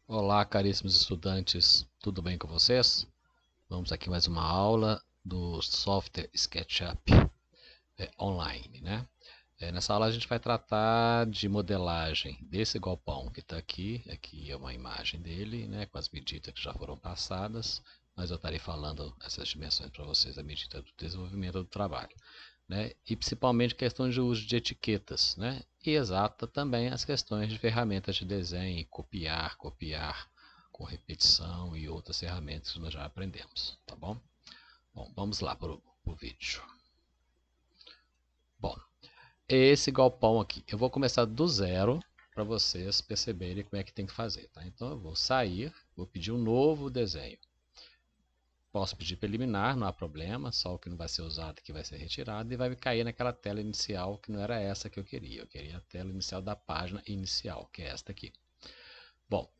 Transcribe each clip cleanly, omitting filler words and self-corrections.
Olá, caríssimos estudantes, tudo bem com vocês? Vamos aqui mais uma aula do software SketchUp online, né? Nessa aula a gente vai tratar de modelagem desse galpão que está aqui. Aqui é uma imagem dele, né, com as medidas que já foram passadas, mas eu estarei falando essas dimensões para vocês à medida do desenvolvimento do trabalho, né? E principalmente questões de uso de etiquetas, né? E exata também as questões de ferramentas de desenho, copiar com repetição e outras ferramentas que nós já aprendemos, tá bom? Bom, vamos lá para o vídeo. Bom, esse galpão aqui, eu vou começar do zero para vocês perceberem como é que tem que fazer, tá? Então eu vou sair, vou pedir um novo desenho. Posso pedir para eliminar, não há problema, só o que não vai ser usado que vai ser retirado e vai me cair naquela tela inicial que não era essa que eu queria. Eu queria a tela inicial da página inicial, que é esta aqui. Bom,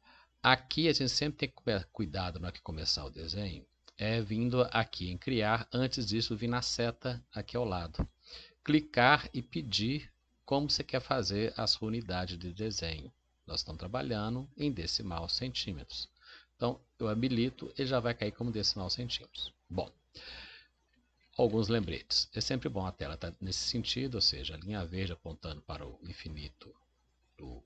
aqui a gente sempre tem que ter cuidado na hora que começar o desenho, vindo aqui em criar, antes disso vir na seta aqui ao lado. Clicar e pedir como você quer fazer a sua unidade de desenho. Nós estamos trabalhando em decimal centímetros. Então, eu habilito, ele já vai cair como decimal centímetros. Bom, alguns lembretes. É sempre bom a tela estar nesse sentido, ou seja, a linha verde apontando para o infinito do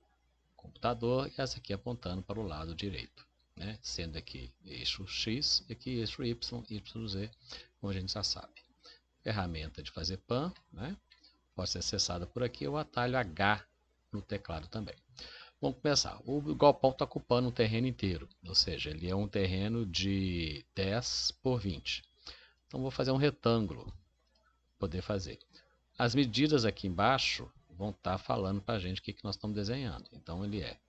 computador e essa aqui apontando para o lado direito, né? Sendo aqui eixo X e aqui eixo Y, YZ, como a gente já sabe. Ferramenta de fazer pan, né? Pode ser acessada por aqui, o atalho H no teclado também. Vamos começar. O galpão está ocupando um terreno inteiro, ou seja, ele é um terreno de 10 por 20. Então vou fazer um retângulo, poder fazer. As medidas aqui embaixo vão estar falando para a gente o que nós estamos desenhando. Então ele é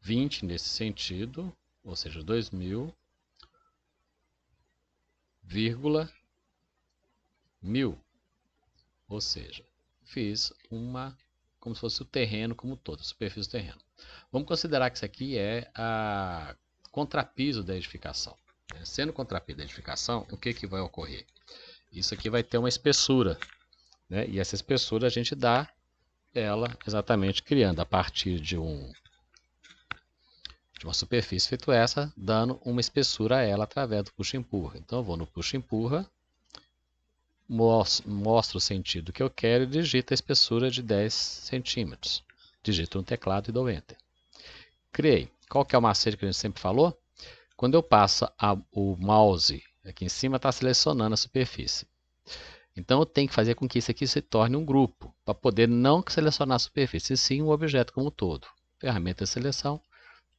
20 nesse sentido, ou seja, 2000, vírgula, 1000. Ou seja, fiz como se fosse o terreno como todo, a superfície do terreno. Vamos considerar que isso aqui é a contrapiso da edificação. Sendo contrapiso da edificação, o que vai ocorrer? Isso aqui vai ter uma espessura, né? E essa espessura a gente dá ela exatamente criando a partir de uma superfície feito essa, dando uma espessura a ela através do puxa-empurra. Então eu vou no puxa-empurra, mostro o sentido que eu quero e digito a espessura de 10 centímetros. Digito no teclado e dou Enter. Criei. Qual que é o macete que a gente sempre falou? Quando eu passo o mouse aqui em cima, está selecionando a superfície. Então eu tenho que fazer com que isso aqui se torne um grupo, para poder não selecionar a superfície, e sim o objeto como um todo. Ferramenta de seleção,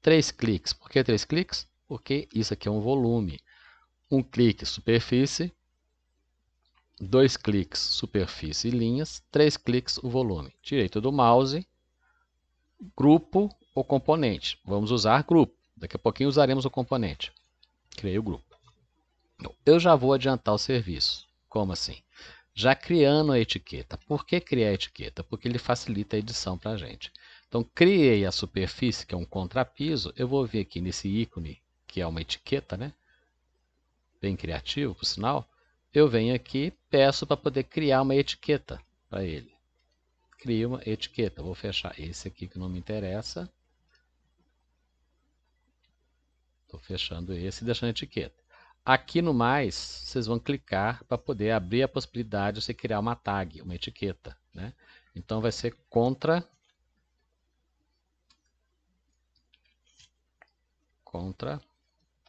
3 cliques. Por que 3 cliques? Porque isso aqui é um volume. Um clique, superfície. 2 cliques, superfície e linhas. 3 cliques, o volume. Direito do mouse, grupo ou componente. Vamos usar grupo. Daqui a pouquinho usaremos o componente. Criei o grupo. Eu já vou adiantar o serviço. Como assim? Já criando a etiqueta. Por que criar a etiqueta? Porque ele facilita a edição para a gente. Então, criei a superfície, que é um contrapiso. Eu vou vir aqui nesse ícone, que é uma etiqueta, né? Bem criativo, por sinal. Eu venho aqui, peço para poder criar uma etiqueta para ele. Crio uma etiqueta. Vou fechar esse aqui que não me interessa. Estou fechando esse e deixando a etiqueta. Aqui no mais, vocês vão clicar para poder abrir a possibilidade de você criar uma tag, uma etiqueta, né? Então vai ser contra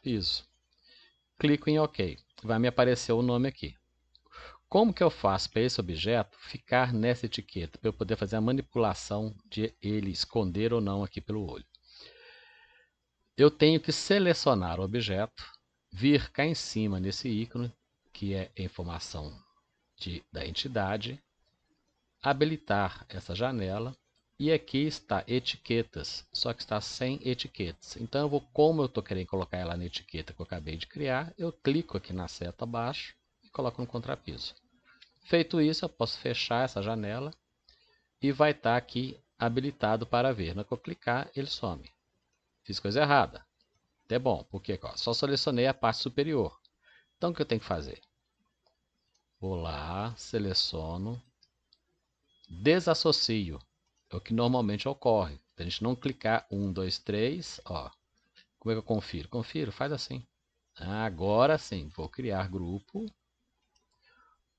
piso. Clico em OK. Vai me aparecer o nome aqui. Como que eu faço para esse objeto ficar nessa etiqueta, para eu poder fazer a manipulação de ele esconder ou não aqui pelo olho? Eu tenho que selecionar o objeto, vir cá em cima nesse ícone, que é a informação da entidade, habilitar essa janela e aqui está etiquetas, só que está sem etiquetas. Então, como eu estou querendo colocar ela na etiqueta que eu acabei de criar, eu clico aqui na seta abaixo e coloco no contrapiso. Feito isso, eu posso fechar essa janela e vai estar aqui habilitado para ver. Na hora que eu clicar, ele some. Fiz coisa errada. Até bom, porque só selecionei a parte superior. Então, o que eu tenho que fazer? Vou lá, seleciono, desassocio. É o que normalmente ocorre. A gente não clicar 1, 2, 3, ó. Como é que eu confiro? Confiro, faz assim. Agora sim, vou criar grupo,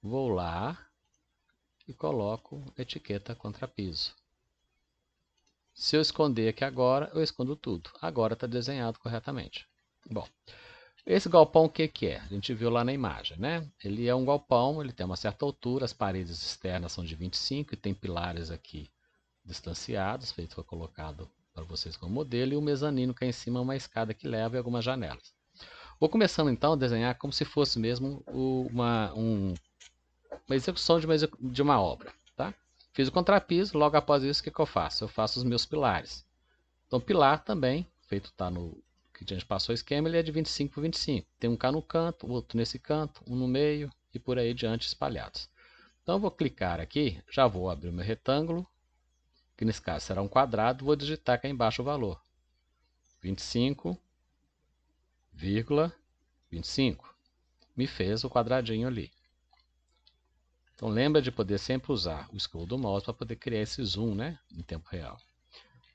vou lá e coloco etiqueta contrapiso. Se eu esconder aqui agora, eu escondo tudo. Agora está desenhado corretamente. Bom, esse galpão o que que é? A gente viu lá na imagem, né? Ele é um galpão, ele tem uma certa altura, as paredes externas são de 25 e tem pilares aqui distanciados, feito foi colocado para vocês como modelo, e o mezanino que é em cima é uma escada que leva e algumas janelas. Vou começando então a desenhar como se fosse mesmo uma execução de uma obra, tá? Fiz o contrapiso, logo após isso o que eu faço? Eu faço os meus pilares. Então pilar também, feito tá no que a gente passou o esquema, ele é de 25 por 25. Tem um cá no canto, outro nesse canto, um no meio e por aí diante espalhados. Então eu vou clicar aqui, já vou abrir o meu retângulo, que nesse caso será um quadrado, vou digitar aqui embaixo o valor. 25,25. Me fez o quadradinho ali. Então lembra de poder sempre usar o scroll do mouse para poder criar esse zoom, né, em tempo real.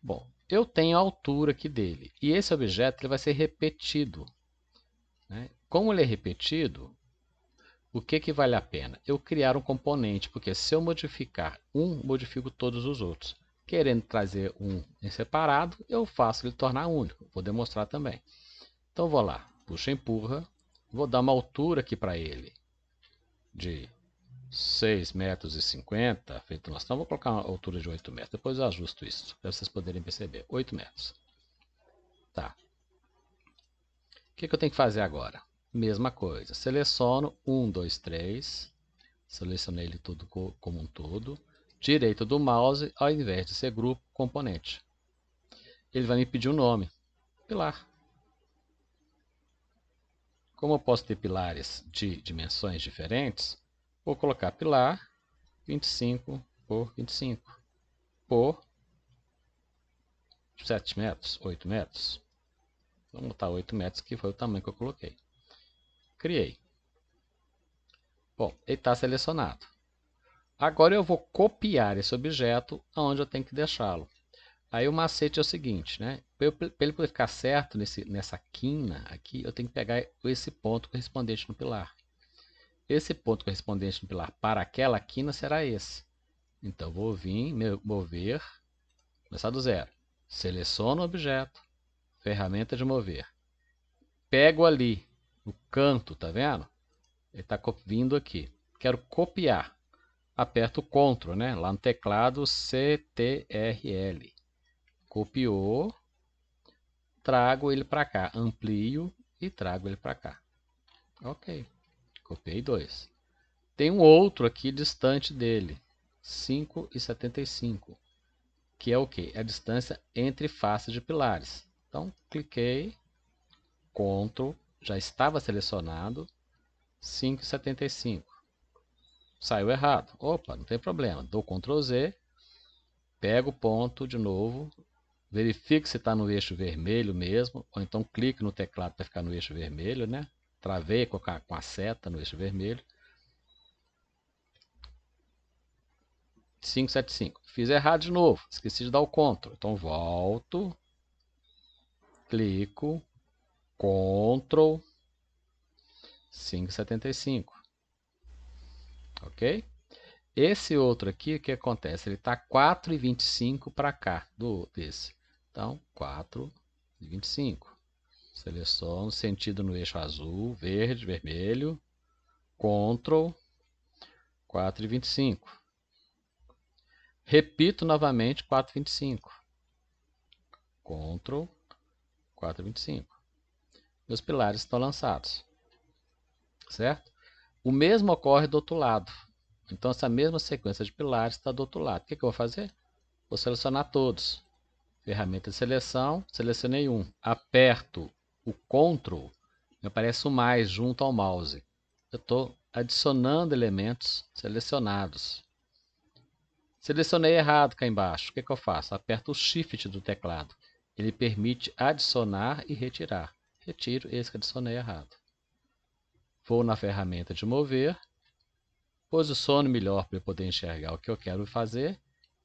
Bom, eu tenho a altura aqui dele e esse objeto ele vai ser repetido, né? Como ele é repetido, o que vale a pena? Eu criar um componente, porque se eu modificar um, modifico todos os outros. Querendo trazer um em separado, eu faço ele tornar único. Vou demonstrar também. Então vou lá, puxa e empurra, vou dar uma altura aqui para ele de 6,50 metros, feito nós. Então vou colocar uma altura de 8 metros. Depois eu ajusto isso, para vocês poderem perceber. 8 metros. Tá. O que eu tenho que fazer agora? Mesma coisa. Seleciono 1, 2, 3. Selecionei ele tudo como um todo. Direito do mouse, ao invés de ser grupo, componente. Ele vai me pedir um nome. Pilar. Como eu posso ter pilares de dimensões diferentes, vou colocar pilar 25 por 25 por 7 metros, 8 metros. Vamos botar 8 metros, que foi o tamanho que eu coloquei. Criei. Bom, ele está selecionado. Agora eu vou copiar esse objeto aonde eu tenho que deixá-lo. Aí o macete é o seguinte, né? Para ele poder ficar certo nessa quina aqui, eu tenho que pegar esse ponto correspondente no pilar. Esse ponto correspondente no pilar para aquela quina será esse. Então vou vir, mover, começar do zero. Seleciono o objeto, ferramenta de mover. Pego ali no canto, tá vendo? Ele está vindo aqui. Quero copiar. Aperto Ctrl, né? Lá no teclado CTRL. Copiou. Trago ele para cá. Amplio e trago ele para cá. Ok. Copiei 2. Tem um outro aqui distante dele. 5,75. Que é o que? É a distância entre faces de pilares. Então, cliquei. Ctrl. Já estava selecionado. 5,75. Saiu errado. Opa, não tem problema. Dou Ctrl Z, pego o ponto de novo, verifico se está no eixo vermelho mesmo, ou então clique no teclado para ficar no eixo vermelho, né? Travei com a seta no eixo vermelho. 575. Fiz errado de novo, esqueci de dar o Ctrl. Então volto, clico, Ctrl, 575. Ok? Esse outro aqui, o que acontece? Ele está 4,25 para cá desse. Então, 4,25. Seleciono sentido no eixo azul, verde, vermelho. Ctrl, 4,25. Repito novamente 4,25. Ctrl, 4,25. Meus pilares estão lançados. Certo? O mesmo ocorre do outro lado. Então, essa mesma sequência de pilares está do outro lado. O que eu vou fazer? Vou selecionar todos. Ferramenta de seleção, selecionei um. Aperto o Ctrl, me aparece o mais junto ao mouse. Eu estou adicionando elementos selecionados. Selecionei errado cá embaixo. O que eu faço? Aperto o Shift do teclado. Ele permite adicionar e retirar. Retiro esse que adicionei errado. Vou na ferramenta de mover. Posiciono melhor para eu poder enxergar o que eu quero fazer,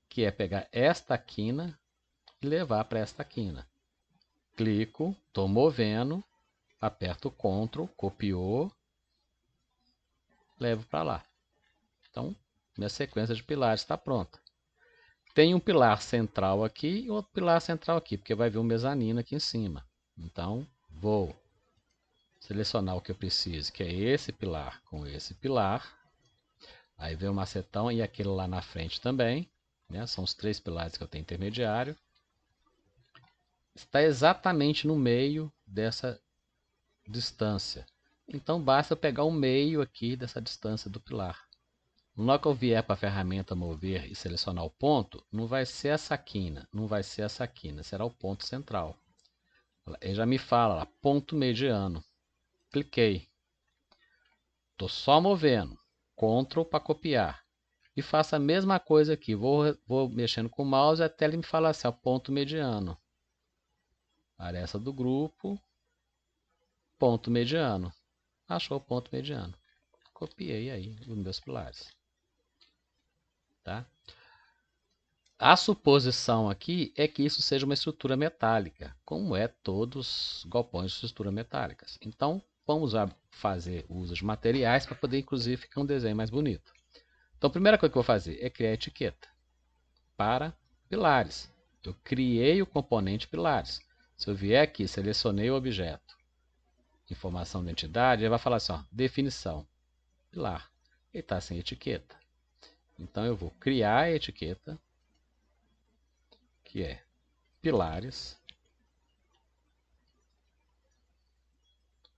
que é pegar esta quina e levar para esta quina. clico, estou movendo, aperto Ctrl, copiou, levo para lá. Então, minha sequência de pilares está pronta. Tem um pilar central aqui e outro pilar central aqui, porque vai vir um mezanino aqui em cima. Então, vou selecionar o que eu preciso, que é esse pilar com esse pilar. Aí vem o macetão e aquele lá na frente também, né? São os 3 pilares que eu tenho intermediário. Está exatamente no meio dessa distância. Então basta eu pegar o meio aqui dessa distância do pilar. Na hora que eu vier para a ferramenta mover e selecionar o ponto, não vai ser essa quina, não vai ser essa quina, será o ponto central. Ele já me fala lá, ponto mediano. Cliquei. Estou só movendo. Ctrl para copiar. E faço a mesma coisa aqui. Vou mexendo com o mouse até ele me falar assim, ó, ponto mediano. Aresta do grupo, ponto mediano. Achou o ponto mediano. Copiei aí os meus pilares. Tá? A suposição aqui é que isso seja uma estrutura metálica, como é todos os galpões de estrutura metálicas. Então, vamos fazer uso de materiais para poder, inclusive, ficar um desenho mais bonito. Então, a primeira coisa que eu vou fazer é criar a etiqueta para pilares. Eu criei o componente pilares. Se eu vier aqui, selecionei o objeto, informação da entidade, ele vai falar assim, ó, definição, pilar. Ele está sem etiqueta. Então, eu vou criar a etiqueta, que é pilares.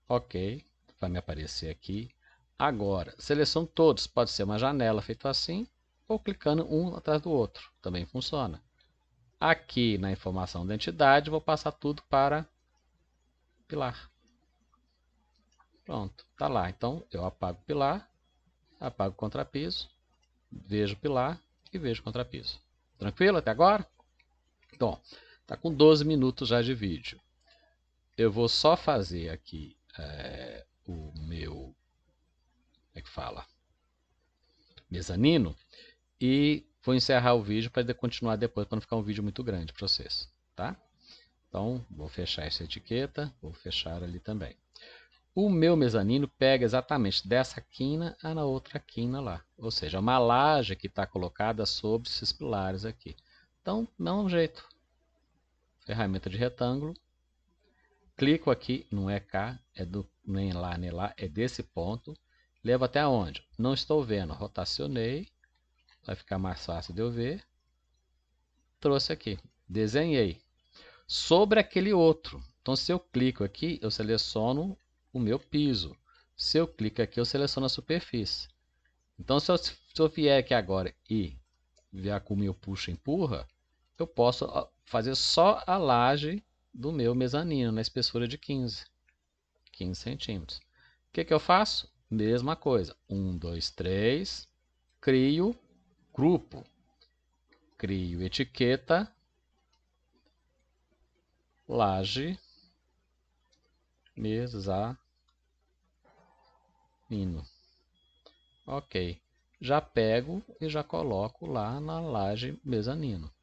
Ok, vai me aparecer aqui. Agora, seleciono todos. Pode ser uma janela feita assim, ou clicando um atrás do outro. Também funciona. Aqui na informação da entidade, vou passar tudo para pilar. Pronto, está lá. Então, eu apago o pilar, apago o contrapiso, vejo o pilar e vejo o contrapiso. Tranquilo até agora? Bom, está com 12 minutos já de vídeo. Eu vou só fazer aqui o meu, como é que fala? Mezanino e vou encerrar o vídeo para continuar depois, para não ficar um vídeo muito grande para vocês, tá? Então, vou fechar essa etiqueta, vou fechar ali também. O meu mezanino pega exatamente dessa quina a na outra quina lá, ou seja, uma laje que está colocada sobre esses pilares aqui. Então, mesmo jeito. Ferramenta de retângulo. Clico aqui, não é cá, nem lá, é desse ponto. Levo até onde? Não estou vendo. Rotacionei. Vai ficar mais fácil de eu ver. Trouxe aqui. Desenhei. Sobre aquele outro. Então, se eu clico aqui, eu seleciono o meu piso. Se eu clico aqui, eu seleciono a superfície. Então, se eu vier aqui agora e vier com o meu puxa e empurra, eu posso fazer só a laje do meu mezanino, na espessura de 15 centímetros. O que eu faço? Mesma coisa. 1, 2, 3. Crio grupo. Crio etiqueta. Laje. Mezanino. Ok. Já pego e já coloco lá na laje mezanino.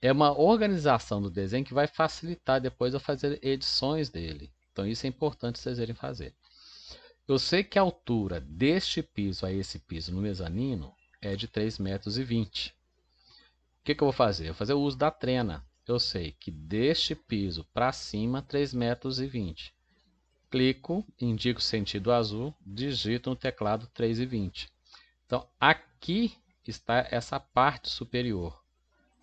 É uma organização do desenho que vai facilitar depois eu fazer edições dele. Então isso é importante vocês irem fazer. Eu sei que a altura deste piso a esse piso no mezanino é de 3,20 metros. O que eu vou fazer? Eu vou fazer o uso da trena. Eu sei que deste piso para cima, 3,20 metros. Clico, indico o sentido azul, digito no teclado 3,20. Então, aqui está essa parte superior.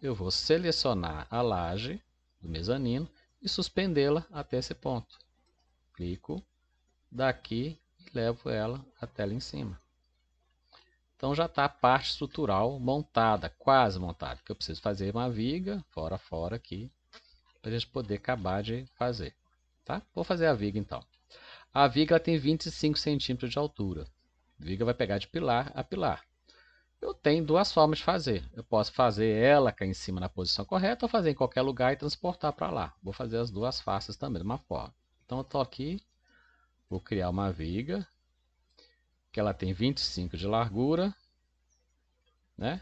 Eu vou selecionar a laje do mezanino e suspendê-la até esse ponto. Clico daqui e levo ela até lá em cima. Então já está a parte estrutural montada, quase montada. Porque eu preciso fazer uma viga, fora a fora aqui, para a gente poder acabar de fazer. Tá? Vou fazer a viga então. A viga tem 25 centímetros de altura. A viga vai pegar de pilar a pilar. Eu tenho duas formas de fazer. Eu posso fazer ela cair em cima na posição correta ou fazer em qualquer lugar e transportar para lá. Vou fazer as duas faces também, da mesma forma. Então eu estou aqui, vou criar uma viga, que ela tem 25 de largura, né?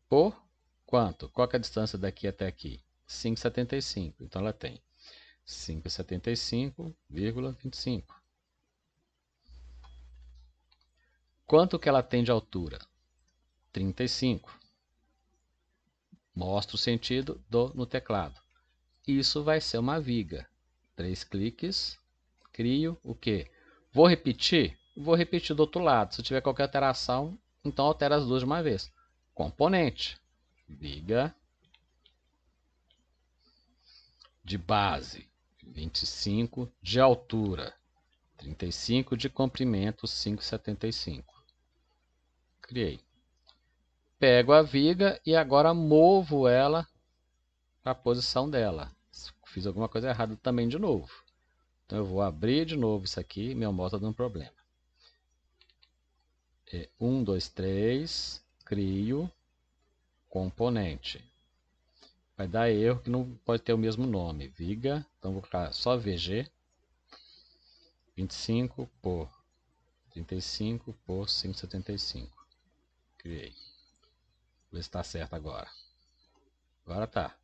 Por quanto? Qual que é a distância daqui até aqui? 5,75. Então ela tem 5,75,25. Quanto que ela tem de altura? 35. Mostra o sentido no teclado. Isso vai ser uma viga. 3 cliques, crio o quê? Vou repetir? Vou repetir do outro lado. Se tiver qualquer alteração, então altera as duas de uma vez. Componente, viga de base, 25 de altura, 35 de comprimento, 5,75. Criei. Pego a viga e agora movo ela para a posição dela. Fiz alguma coisa errada também de novo. Então eu vou abrir de novo isso aqui, meu mouse está dando problema. 1, 2, 3, crio, componente. Vai dar erro que não pode ter o mesmo nome. Viga, então vou colocar só VG. 25 por 35 por 5,75. Criei. Vou ver se está certo agora. Agora tá.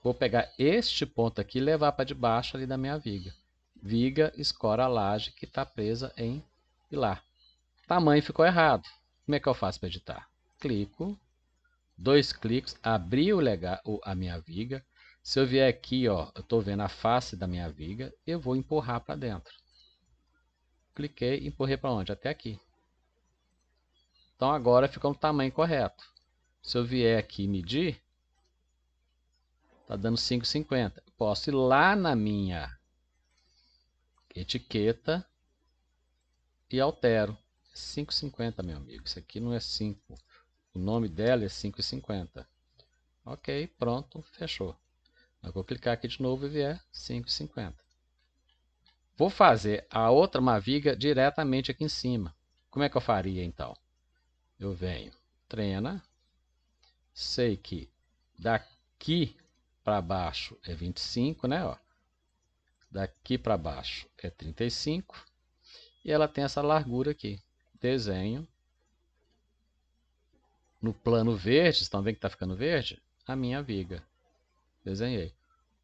Vou pegar este ponto aqui e levar para debaixo ali da minha viga. Viga escora a laje que está presa em pilar. Tamanho ficou errado. Como é que eu faço para editar? Clico. 2 cliques. Abri a minha viga. Se eu vier aqui, ó, eu estou vendo a face da minha viga. Eu vou empurrar para dentro. Cliquei e empurrei para onde? Até aqui. Então agora ficou no tamanho correto. Se eu vier aqui medir, está dando 5,50. Posso ir lá na minha etiqueta e altero. 5,50, meu amigo. Isso aqui não é 5. O nome dela é 5,50. Ok, pronto, fechou. Eu vou clicar aqui de novo e vier 5,50. Vou fazer a outra maviga diretamente aqui em cima. Como é que eu faria então? Eu venho, treina. Sei que daqui para baixo é 25, né? Ó. Daqui para baixo é 35. E ela tem essa largura aqui. Desenho. No plano verde, estão vendo que está ficando verde? A minha viga. Desenhei.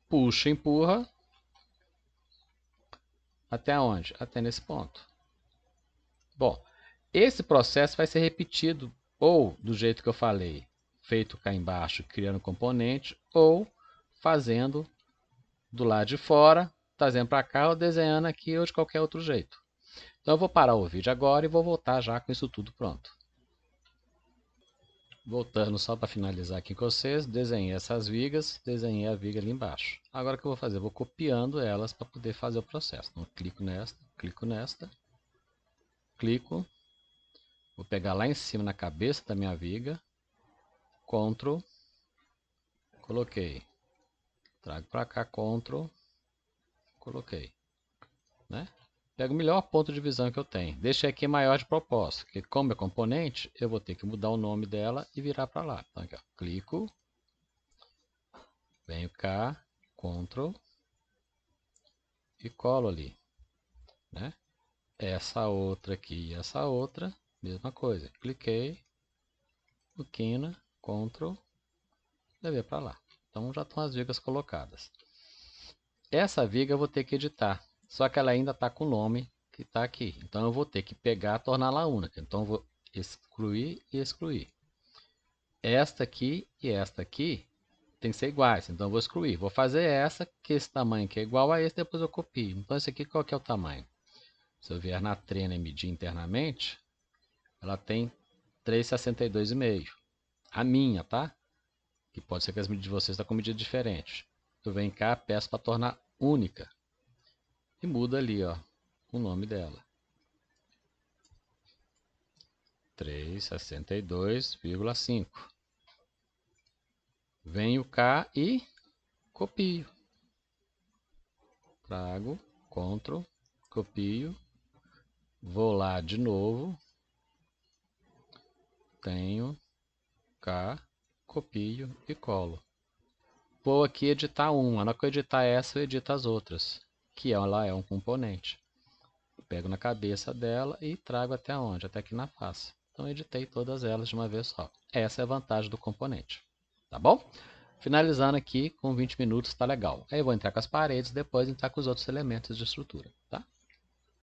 Puxa, empurra. Até onde? Até nesse ponto. Bom, esse processo vai ser repetido ou do jeito que eu falei, feito cá embaixo, criando componente, ou fazendo do lado de fora, trazendo para cá ou desenhando aqui ou de qualquer outro jeito. Então eu vou parar o vídeo agora e vou voltar já com isso tudo pronto. Voltando só para finalizar aqui com vocês, desenhei essas vigas, desenhei a viga ali embaixo. Agora o que eu vou fazer? Eu vou copiando elas para poder fazer o processo. Então clico nesta, clico, vou pegar lá em cima na cabeça da minha viga, Ctrl, coloquei, trago para cá, Ctrl, coloquei, né? Pego o melhor ponto de visão que eu tenho. Deixei aqui maior de propósito, porque como é componente, eu vou ter que mudar o nome dela e virar para lá. Então aqui, ó, clico, venho cá, Ctrl e colo ali, né? Essa outra aqui e essa outra, mesma coisa. Cliquei, quina, Ctrl, levei para lá. Então já estão as vigas colocadas. Essa viga eu vou ter que editar, só que ela ainda está com o nome que está aqui. Então eu vou ter que pegar e torná-la única. Então eu vou excluir e excluir. Esta aqui e esta aqui tem que ser iguais, então eu vou excluir. Vou fazer essa, que esse tamanho que é igual a esse, depois eu copio. Então esse aqui qual que é o tamanho? Se eu vier na trena e medir internamente, ela tem 3,62,5. A minha, tá? Que pode ser que as medidas de vocês estão com medida diferente. Eu venho cá, peço para tornar única. E muda ali, ó, o nome dela. 3,62,5. Venho cá e copio. Trago, Ctrl, copio. Vou lá de novo. Tenho cá, copio e colo. Vou aqui editar uma. Na hora que eu editar essa, eu edito as outras, que ela é um componente. Pego na cabeça dela e trago até onde? Até aqui na face. Então editei todas elas de uma vez só. Essa é a vantagem do componente. Tá bom? Finalizando aqui, com 20 minutos tá legal. Aí eu vou entrar com as paredes, depois entrar com os outros elementos de estrutura, tá?